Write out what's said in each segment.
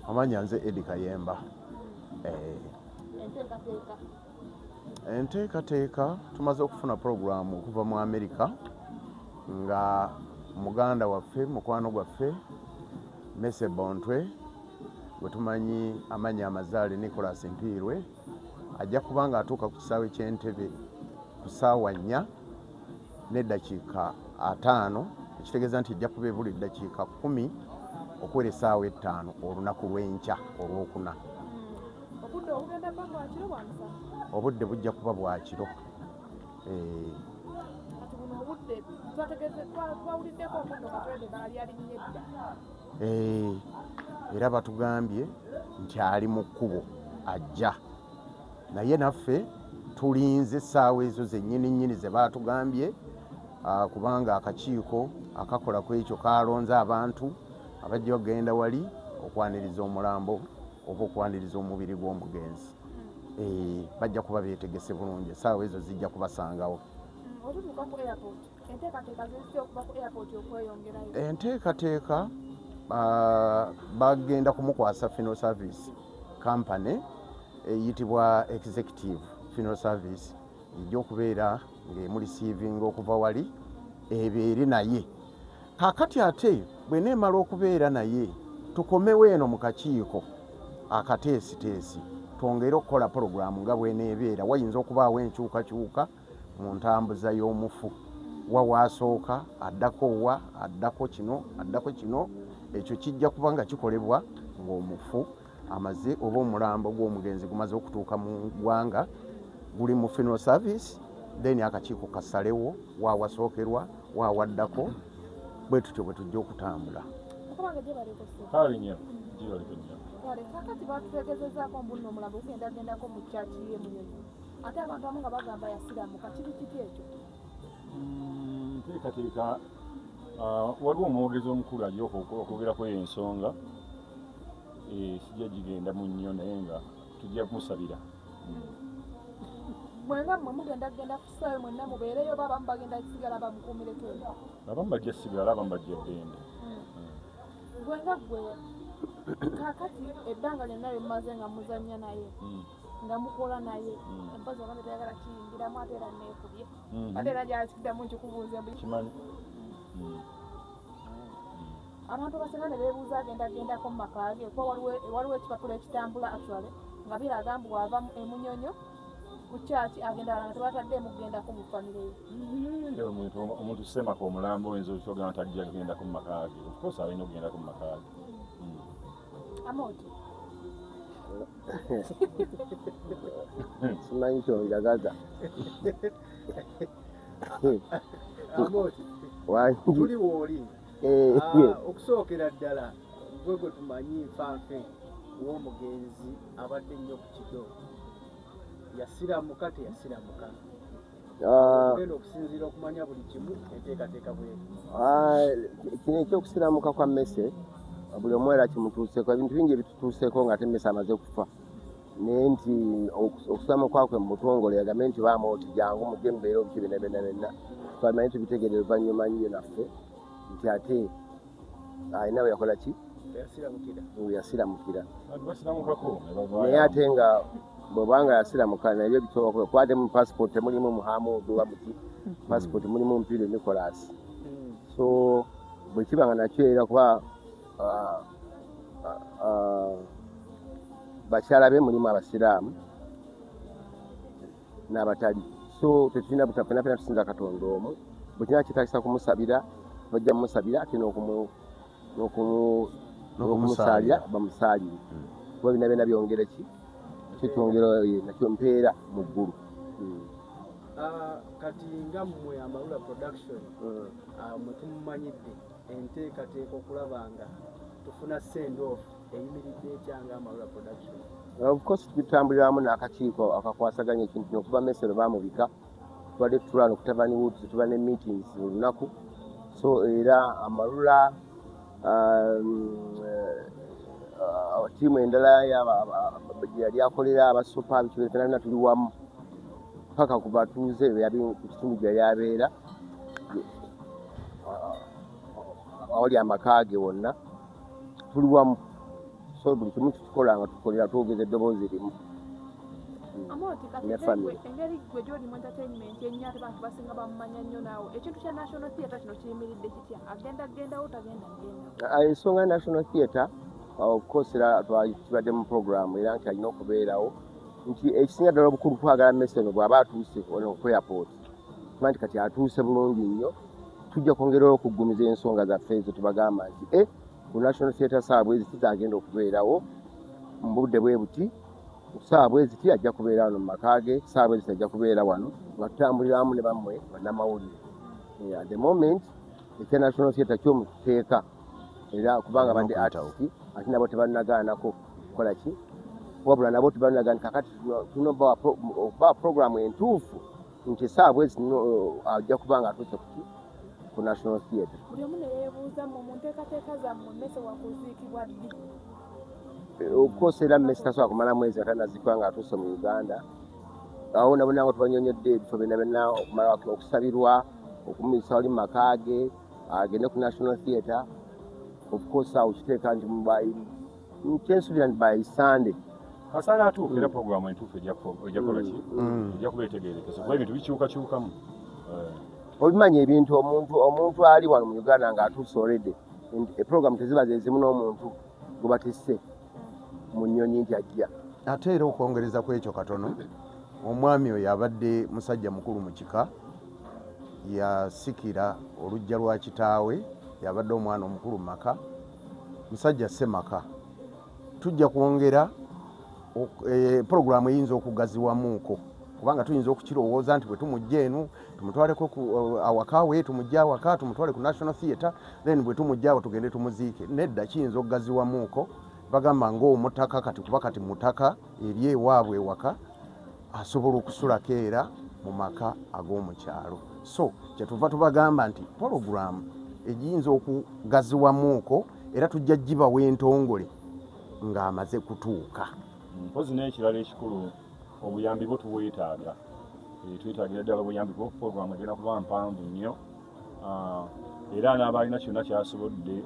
Amanya nze Eddie Kayemba. Enteekateeka tumaze okufuna programu okuva mu Amerika nga muganda waffe mukwano gwaffe Mese Bontwe gwe tumanyi amanya amazaale Nicholas Mpiirwe ajja kuba nga atuuka ku kisaawe ky'Entebbe ku ssaawa 4 n'eddakiika 5 ekitegeeza nti ejja kuba ebula eddakiika 10 okuwera essaawa 5 olunaku lw'enkya olwokuna. Obudde bujja kuba bwa kiro. Era batugambye nti ali mu kkubo ajja naye naffe tulinze essaawa ezo zennyini ze baatugambye kubanga akakiiko akakola ku ekyo kalonze abantu abajja bagenda wali okwaniriza omulambo oba okwaniriza omubiri gw'omugenzi. Bajja kuba beetegese bulungi essaawa ezo zijja kubasangawo. Enteekateeka bagenda kumukwasa funeral service company eyitibwa Executive Funeral Service ejja okubeera ng'emurisiivinga okuva wali ebeere naye. Kaakati ate bwe neemala okubeera naye tukomewo eno mu kakiiko akateesiteesi twongere okukola puroguramu nga bw'eneebeera. Wayinza okubaawo enkyukakyuka mu ntambuza y'omufu wawaasooka addako addako kino ekyo kijja kuba nga kikolebwa ng'omufu amaze oba omulambo gw'omugenzi gumaze okutuuka mu ggwanga guli mu funeral service then akakiiko kasalewo waawasookerwa waawaddako bwe tutyo bwe tujja okutambula. Kakati batutegezezaako mbuno omulambo gugendagendako mu kyaki ye Munyonyi ate abantu abamu nga bagamba yasiramuka kiri kiti ekyo? Nteekateeka waliwo omwogezi omukulu ajja okwogerako ensonga sijja gigenda mu nnyo naye nga tujja kumusabira. Mwenga mmwe mugenda kusaayo mwenna mubeereyo oba abamu bagenda kusigala bamukuumireko eno? Abamu bajja sigala abamu bajja ddende. Gwenga gwe kakati ebbanga lyonna lye mumaze nga muzannya naye nga mukola naye empozi abandi tayagala kiyingiramu ate era neekubye ate era gyakiddamu nkikubuuze kimanyi. Abantu basinga ne beebuuza agendagendako mu maka ge kuba waliwo ekipapula ekitambula actually nga biraga mbu bw'ava Emunyonyo ku kyaki agenda nga tebataddeemu kugendako mu famire ye. Omuntu semaka omulambo oyinza okugamba nti ajja kugendako mu maka ge. Of course alina okugendako mu maka ge. Amoti simanyi kyonjagaza. Amoti tuli wooli okusookera ddala gwe tumanyi nfanfe w'omugenzi abadde nnyo ku kido yasiramuka teyasiramuka genda okusinziira okumanya buli kimu enteekateeka bweti. Kino ekyokusiramuka kwa Mese buli omu era kimutuuseeko ebintu bingi ebitutuuseeko nga ate Mese amaze kufa naye nti okusiramuka kwe mu butongole yagambe nti Baamooti jangu mujje mubeere obuki byonna twamanyi tubitegeere oluvannyuma nnyo naffe nti ate alina we yakola ki yasiramukira naye ate nga bw'obanga yasiramuka nabyo bisoboka kwate mu passport temulimu Muhammadu wa muti passport mulimu Mpiirwe Nicholas. So bwe kiba nga nakyo era kuba bakyala be mulimu abasiraamu n'abatali, so tetulina butafena fena tusinza Katonda omu. Bwe kirina kitaagisa kumusabira bajja mumusabira ate n'okumusaalira bamusaalire kuba bina byonna byongera ki ekyo kyongera nakyo mpeera mu ggulu. Kati nga mmwe Amalula Production mwe tumumanyidde enteekateeka okulaba nga tufuna send off eyimiridde ekyanga Amalula Production? Of course tutambuliramu n'akakiiko akakwasaganya ekintu okuva Mese baamubika tubadde tutulwana okutabani Woods tuba ne meetings olunaku, so era Amalula tiimu endala yali akolera abasupa bikibeere fena tuli wamu paka ku batuuze ku kitundu gye yali abeera awali amaka ge wonna tuli wamu so buli kimu tukola nga tukolera twogeza eddoboozi limu Amoti Ne kati family. engeri gwe gy'oli mu entertainment ennyo ate bantu basinga bamumanya nnyo naawe ekintu kya national theatre kino kiyimiridde kitya agendawo tagenda ensonga ya national theatre of course era kibadde mu program era nti alina okubeerawo nti ekisinga ddala obukulu twagala messe eno bw'aba atuuse ku airport kuba nti kati atuuse bulungi nnyo tujja kwongerayo okuggumiza ensonga zaffe ezo tubagamba nti ku national theatre saawa bwe ziti zagenda okubeerawo mu budde bwe buti saawa bwe ziti ajja kubeera wano mu maka ge saawa bwe ziti ajja kubeera wano nga tutambuliramu ne bammwe bannamawulire at the moment ekya national theatre kyomuteeka era kubanga bandi artist ate nabo tebannagaanako kukola ki wabula nabo tebannagaana kakati tulina okubawa programu entuufu nti saawa bwe ziti ajja kubanga atuuse kuki ku national theatre buli omu ne yeebuuza mu nteekateeka zammwe mmese wakuziikibwa ddi of course era mmesi tasobola kumala mwezi atanazikwa nga atuuse mu uganda awo nabo nango tubanyonyodde ebifo byonna byonna okumala okusabirwa okumuyisa wali mu maka ge agende ku national theatre of course awo kiteeka nti kyensuubira nti by sunday Kasaana atuuka era programu entuufu ejja kola ki ejja kuba etegeerekese kuba ebintu bikyukakyukamu obimanya ebintu omuntu ali wano mu uganda ng'atuuse already eprogramu teziba zezimu n'omuntu gwe batisse mu nnyonyi nti ajja ate era okwongereza ku ekyo katono omwami oyo abadde musajja mukulu mu kika yasikira olujja lwa kitaawe yabadde omwana omukulu mu maka musajja ssemaka tujja kwongera programu eyinza okugaziwamuuko kubanga tuyinza okukirowooza nti bwe tumujja eno tumutwaleko awakawe tumujja awaka tumutwale ku national theatre then bwe tumujja awo tugende tumuziike nedda kiyinza okugaziwamuuko bagamba ng'omutaka kati kuba kati mutaka eri ewaabwe ewaka asobola okusulako era mu maka ag'omukyalo so kyetuva tubagamba nti poroguramu egiyinza okugaziwamuuko era tujja gibawa entongole ng'amaze kutuuka mpozi n'ekirala ekikulu obuyambi bwo tubwetaaga twetaagira ddala obuyambi bwo poroguramu egenda kuba mpanvu nnyo era n'abalina kyonna kyasobodde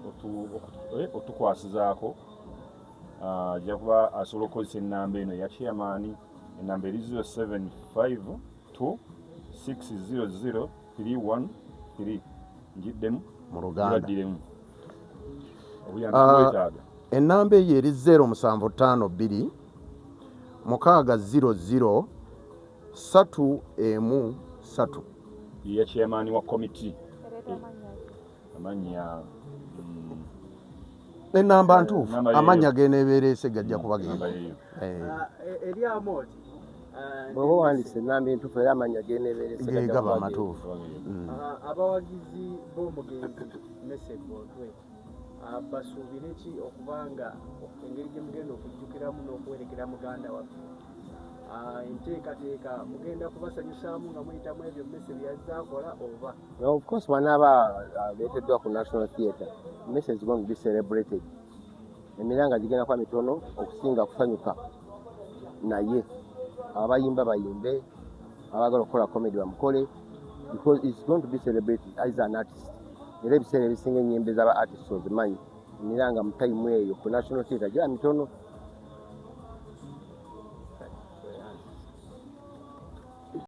otukwasizaako ajja kuba asobola okukozesa ennamba eno ya chairman ennamba eri 0752600313 njiddemu mu Luganda obuyambi tubwetaaga ennamba eyo eri 0752 600 313 ya chairman wa committee ereeta amannya enamba ntuufu amannya geneebeera ese gajja kubagenda eri Amoti bw'oba owandiise ennamba entuufu era amanya geneebeerese gegaba amatuufu abawagizi b'omugenzi Messi Bontwe basuubire ki okubanga engeri gye mugenda okujjukiramu n'okuwerekera muganda waffe enteekateeka mugenda kubasanyusaamu nga muyitamu ebyo Messi byazze akola oba of course wanaaba aleeteddwa ku national theatre Messi is going to be celebrated emiranga gigenda kuba mitono okusinga kusanyuka naye abayimba bayimbe abagala okukola comedy bamukole because it's going to be celebrated as an artist era ebiseera ebisinga ennyimbe z'aba artist ozimanyi emiranga mu time eyo ku national theatre gira mitono